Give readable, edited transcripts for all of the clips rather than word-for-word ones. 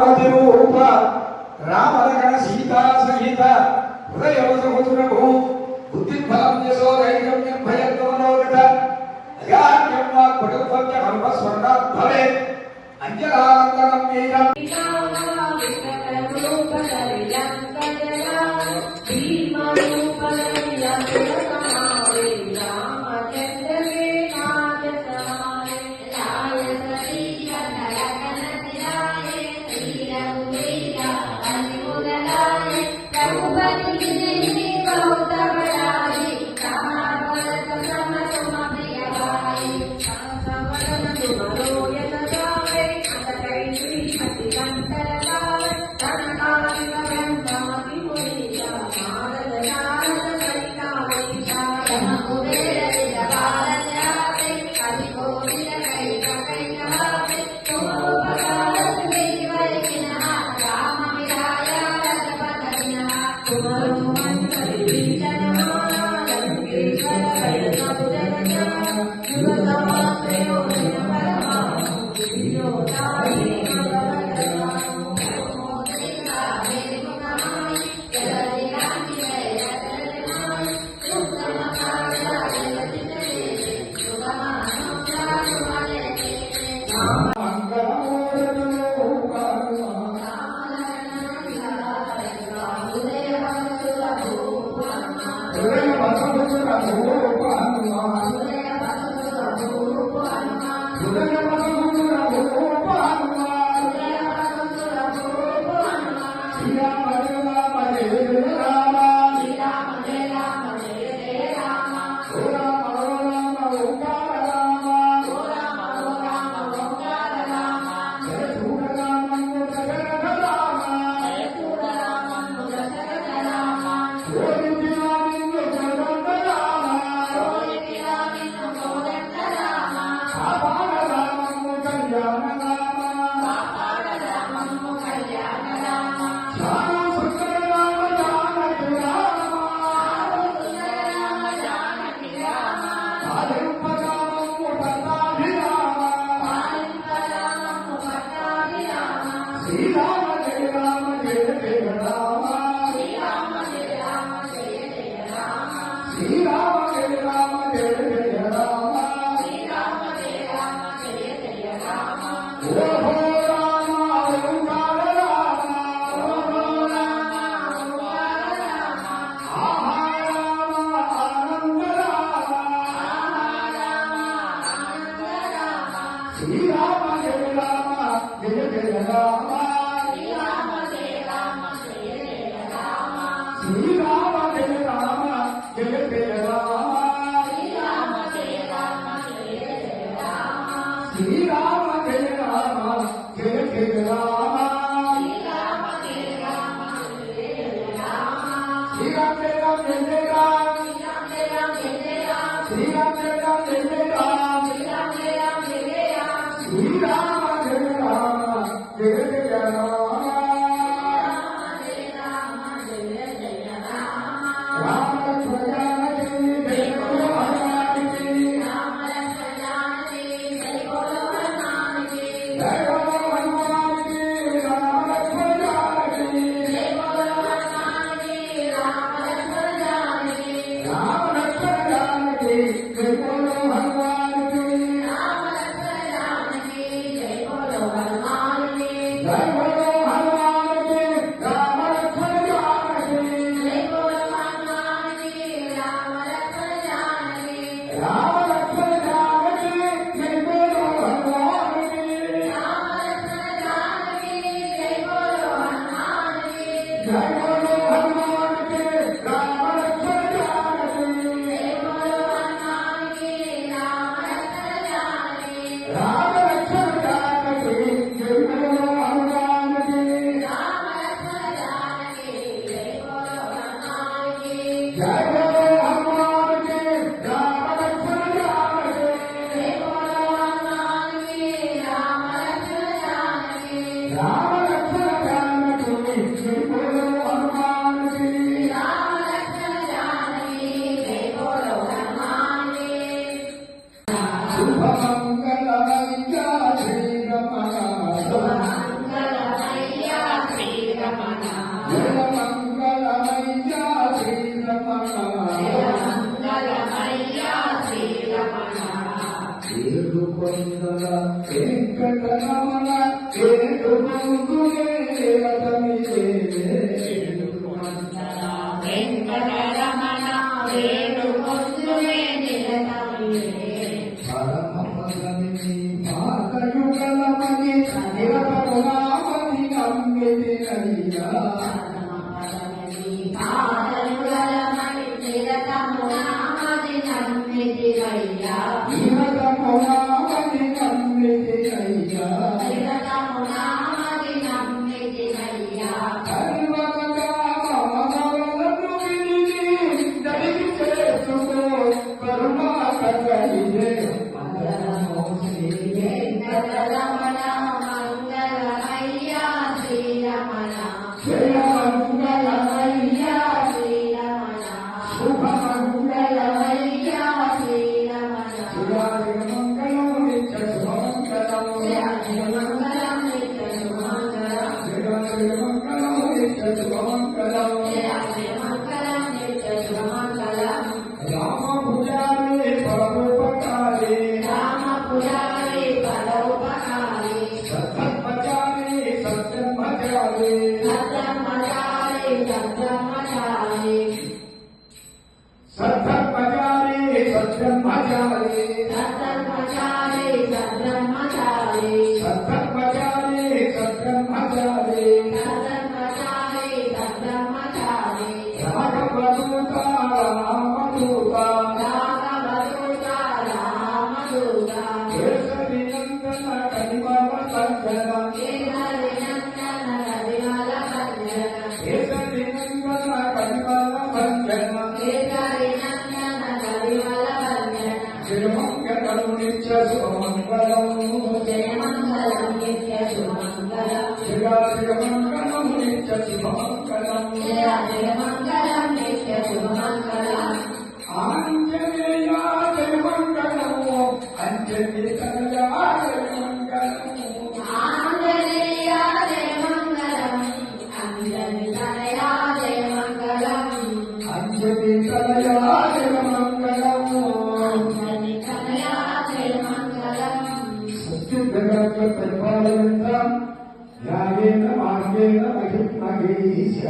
రూప రామలగణ సీతా సహిత హృదయవసముతునకు బుద్ధిఫలం యశోధైర్యం నిర్భయత్వమనోగత అయాజ్ఞం వా కుటుంబం చ కర్మ స్వర్ణాత్ భవేత్ అంజలానందనం వీరం రామ లక్ష్మణ జానకి వెంకటరమణ వేడుకొందునే రతమిదే వెంకటరమణ వేడుకొందునే నిరతమిదే పరమపదమిని భాగయుగలమని నిరతమునామని నమ్మితినయ్యా పాదయుగలమని నిరతమునామని నమ్మితినయ్యా నిరతమునామని నమ్మితినయ్యా నిరతమునామని నమ్మితినయ్యా కర్మగా మమలను విని దరికి చేసుకో కరుణా కగలిదే వెంకటరమణ మంగళమయ్యా శ్రీరమణ జయమంగళమయ్యా శ్రీరమణ శుభమంగళమయ్యా శ్రీరమణ శివాయ మంగళం నిత్య శుభమంగళం మంగళం నిత్య శుభమంగళం శివాయ మంగళం నిత్య శుభమంగళం మంగళం నిత్య శుభమంగళం రామ భుజాలే పరోపకారే రామ పురారి పరోపకారి సత్యమచారే సత్యమచారే సత్యమచారి సత్యమచారి సత్యమచారే సత్యమచారే సత్యమచారి సత్యమచారి సత్యమచారే సత్యమచారే సత్యమచారి సత్యమచారి రాఘవదూత రామదూత రాఘవదూత రామదూత కేసరి నందన కనిమల సంజన కేసరి నందన కరిమల భంజన కేసరి నందన కనిమల సంజన కేసరి నందన కరిమల భంజన శ్రీమంగళం నిత్య శుభమంగళం జయమంగళం నిత్య శుభమంగళం శ్రీమంగళం నిత్య శుభమంగళం జయమంగళం నిత్య శుభమంగళం ఆంజనేయ జయమంగళం అంజలి తనయా జయమంగళం ఆంజనేయ జయమంగళం అంజని తనయా జయమంగళం అంజలి తనయా జయమంగళం అంజని తనయా జయమంగళం సత్యజగత్ పరిపాలయంతాం న్యాయేన మార్గేణ మహిమహేశ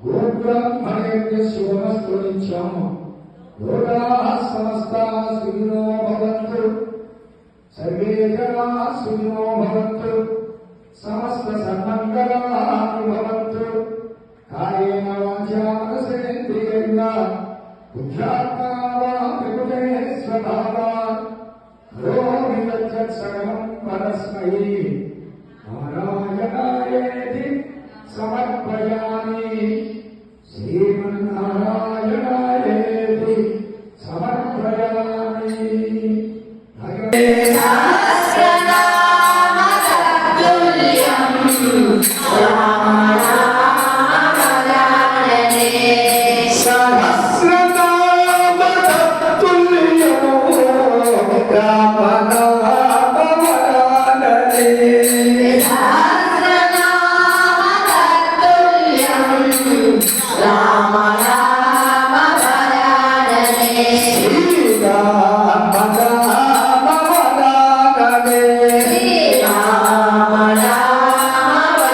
గోబ్రాహ్మణేభ్య శుభమస్తు నిత్యం లోకాః సమస్తాః సుఖినో భవంతు సర్వే జనాః సుఖినో భవంతు సమస్త సన్మంగళాని భవంతు కాయేన వాచా మనసేంద్రియైర్వ బుద్ధ్యాత్మనా వా ప్రకృతే స్వభావాత్ కరోమి యచ్చత్ సకలం పరస్మై నారాయణాయేతి సమర్పయామి శ్రీమన్నారాయణాయేతి సమర్పయామి సహస్రనామ తత్తుల్యం రామనామవరాననే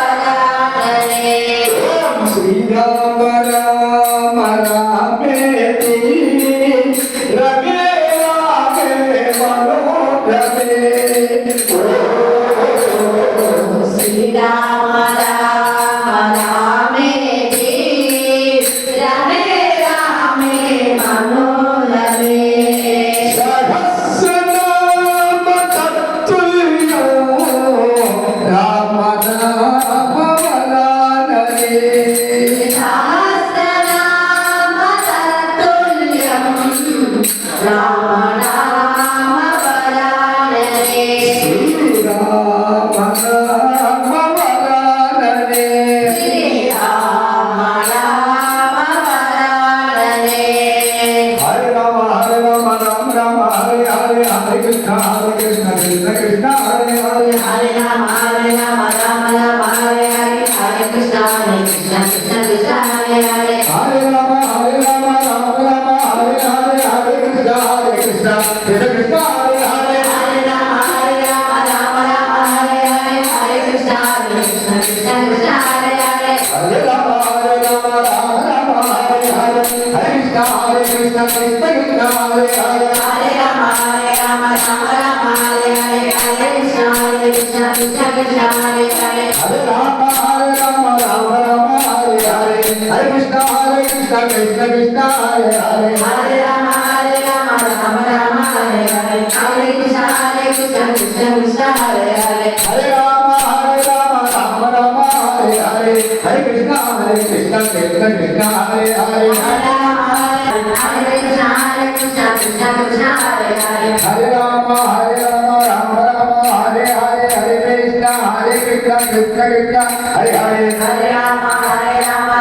శ్రీరామనామవరాననే శ్రీరామ రామ రామేతి రమే రామే మనోరమే శ్రీరామ రామ రామేతి రమే రామే మనోరమే సహస్రనామ తత్తుల్యం రామనామవరాననే సహస్రనామ తత్తుల్యం రామనామవరాననే శ్రీరామనామవరాననే Srirama రామవరాననే Hare Rama Rama Rama Hare Hare Hare Krishna Krishna Krishna Hare Hare Hare Rama Rama Rama Hare Hare Hare Krishna Krishna Krishna Hare Hare Hare Rama Rama Hare Hare Hare Krishna Krishna Krishna Hare Hare Hare Rama Krishna Krishna Hare Hare Hare Rama Rama Rama Hare Hare Hare Krishna Krishna Krishna Hare Hare Hare Rama Rama Rama Hare Hare Hare Krishna Krishna Krishna Hare Hare Hare Rama Rama Rama Hare Hare Hare Krishna Krishna Krishna Hare Hare Hare Rama Rama Rama Hare Hare Hare Krishna Krishna Krishna Hare Hare Hare Rama Rama Rama Hare Hare Hare Krishna Krishna Krishna Hare Hare Hare Krishna Krishna Krishna Hare Hare Hare Rama Rama Rama Hare Hare Hare Krishna Krishna Krishna Hare Hare Hare Rama Rama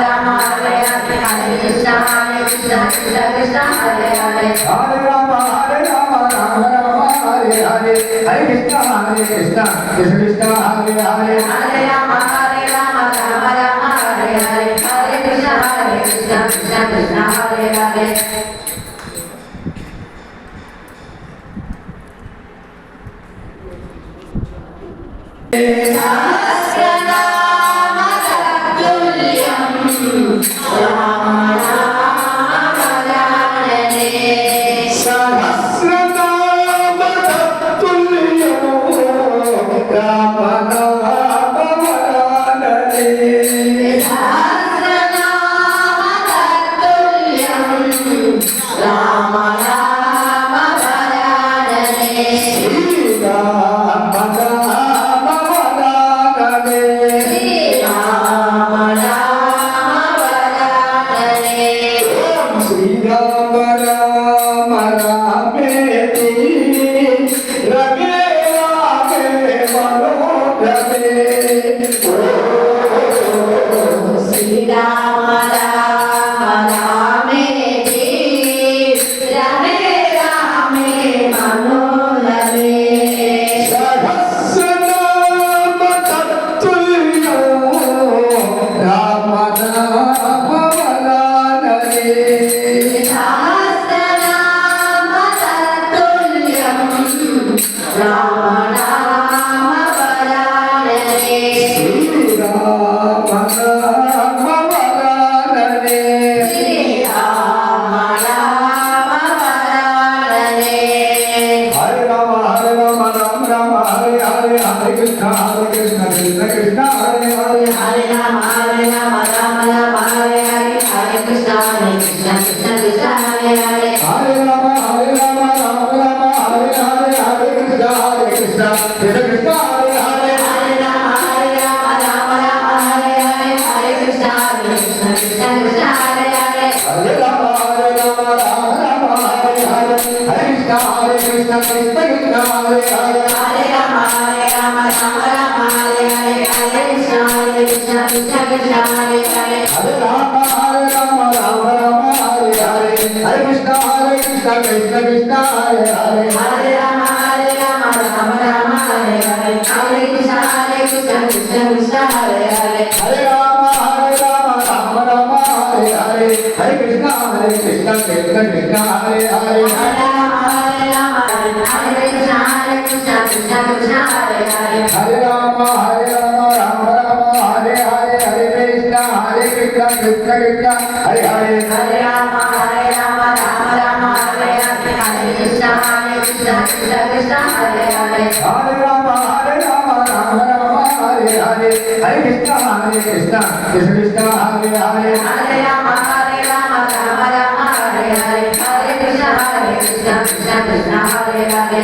Rama Hare Hare Hare Krishna Krishna Krishna Hare Hare Hare Rama Rama Rama Hare Hare Hare Krishna Krishna Krishna Hare Hare Hare Rama Rama Rama Hare Hare Hare Krishna Krishna Krishna Hare Hare Sahasranama Tatulyam Rama Rama Sahasranama Tattulyo Rama Rama Varane Sahasranama Tatulyam Rama Rama Varane Rama Rama Varane Sri Rama Rama Varane Sri Rama Rama Rameti Rame Rame Manokrame Sri Rama Rama Rameti Rame Rame Manolame Sahasranama Tattulyo Rama Rama Varane Sahasranama Tatulyam Rama Rama Varane Sri Rama Rama Varane Sri Rama Rama Varane Hare Rama Rama Rama Hare Hare Hare Krishna Krishna Krishna Hare Hare Hare Rama Rama Rama Hare Hare Hare Krishna Krishna Krishna Hare Hare Hare Rama Rama Rama Hare Hare Hare Krishna Krishna Krishna Hare Hare Hare Rama Rama Hare Hare Hare Krishna Krishna Krishna Hare Hare Hare Rama Rama Rama Hare Hare Hare Krishna Krishna Krishna Hare Hare Hare Rama Rama Hare Hare Hare Krishna Krishna Krishna Hare Hare Hare Rama Rama Rama Hare Hare Hare Krishna Krishna Krishna Hare Hare Hare Rama Rama Hare Hare Hare Krishna Krishna Krishna Hare Hare Hare Rama Rama Rama Hare Hare Hare Krishna Krishna Krishna Hare Hare Hare Rama Rama Hare Krishna Krishna Krishna Hare Hare Hare Rama Rama Hare Hare Hare Krishna Krishna Krishna Hare Hare Hare Rama Rama Hare Hare Hare Krishna Krishna Krishna Hare Hare Hare Rama Rama Hare Hare Hare Krishna Krishna Krishna Hare Hare Hare Rama Rama Hare Hare Hare Krishna Krishna Krishna Hare Hare